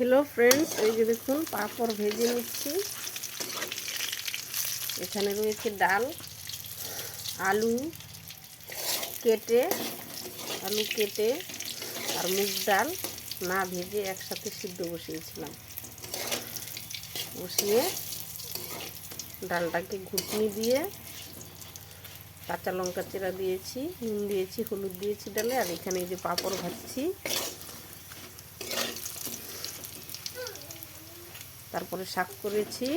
Hello friends, এই যে দেখুন পাঁপড় ভেজে নিচ্ছি। এখানে রয়েছে ডাল, আলু কেটে আর মুগ ডাল না ভেজে একসাথে সিদ্ধ বসিয়েছিলাম। বসিয়ে ডালটাকে ঘুটনি দিয়ে কাঁচা লঙ্কা চেরা দিয়েছি, নুন দিয়েছি, হলুদ দিয়েছি ডালে। আর এখানে এই যে পাঁপড় ভাজছি, তারপরে শাক করেছি।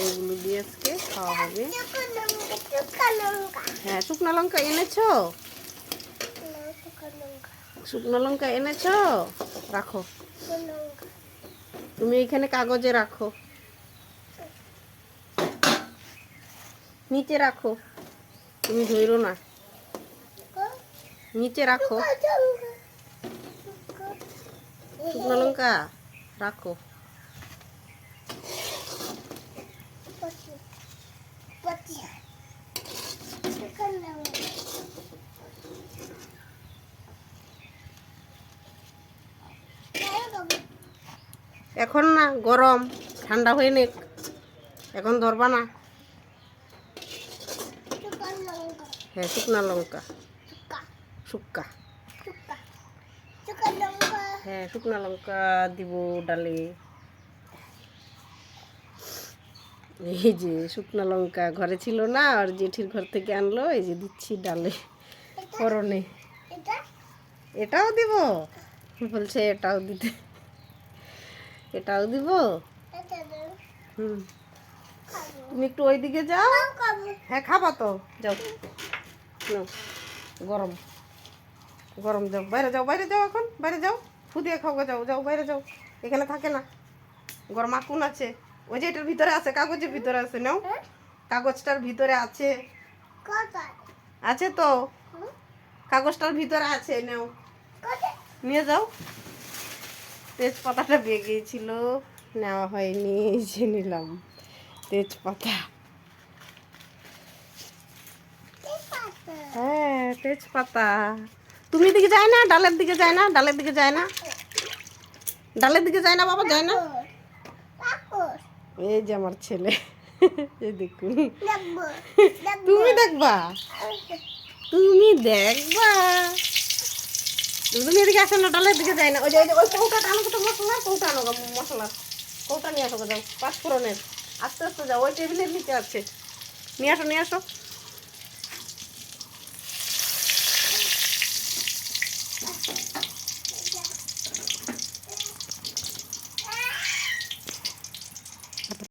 এগুলো দিয়ে আজকে খাওয়া হবে। হ্যাঁ, শুকনো লঙ্কা এনেছো? শুকনো লঙ্কা এনেছো? রাখো, তুমি এখানে কাগজে রাখো, নিচে রাখো, তুমি ধরো না, নিচে রাখো। শুকনো লঙ্কা রাখো। এখন না, গরম, ঠান্ডা হয়ে নে, এখন ধরবা না। হ্যাঁ, শুকনা লঙ্কা, শুক্কা। হ্যাঁ, শুকনা লঙ্কা দিব ডালে। এই যে শুকনা লঙ্কা ঘরে ছিল না, আর জেঠির ঘর থেকে আনলো, এই যে দিচ্ছি ডালে ফোড়নে। এটাও দিব বলছে, এটাও দিতে, এটাও দিব। তুমি একটু ওইদিকে যাও। হ্যাঁ, খাবা তো, যাও। গরম গরম, যাও বাইরে, যাও বাইরে, যাও এখন বাইরে যাও, ফুদিয়ে খাও, যাও যাও বাইরে যাও, এখানে থাকে না। গরম আগুন আছে, ওই যে এটার ভিতরে আছে, কাগজের ভিতরে আছে, নাও, কাগজটার ভিতরে আছে, আছে তো, কাগজটার ভিতরে আছে, নাও নিয়ে যাও। তেজপাতাটা বেগিয়েছিল, নেওয়া হয়নি, যে নিলাম তেজপাতা। হ্যাঁ, তেজপাতা। তুমি দিকে যায় না, ডালের দিকে যায় না, ডালের দিকে যায় না, ডালের দিকে যায় না বাবা, যায় না। এই যে আমার ছেলে, এই দেখুন, তুমি দেখবা, তুমি দেখবা, তুমি এদিকে আসো না, ডালের দিকে যায় না। ওই যে ওই কৌটাটা আনো তো, মশলা কৌটা আনো, মশলা কৌটা নিয়ে আসো, যাও, পাঁচফোড়নের। আস্তে আস্তে যাও, ওই টেবিলের নিচে আছে, নিয়ে আসো, নিয়ে আসো।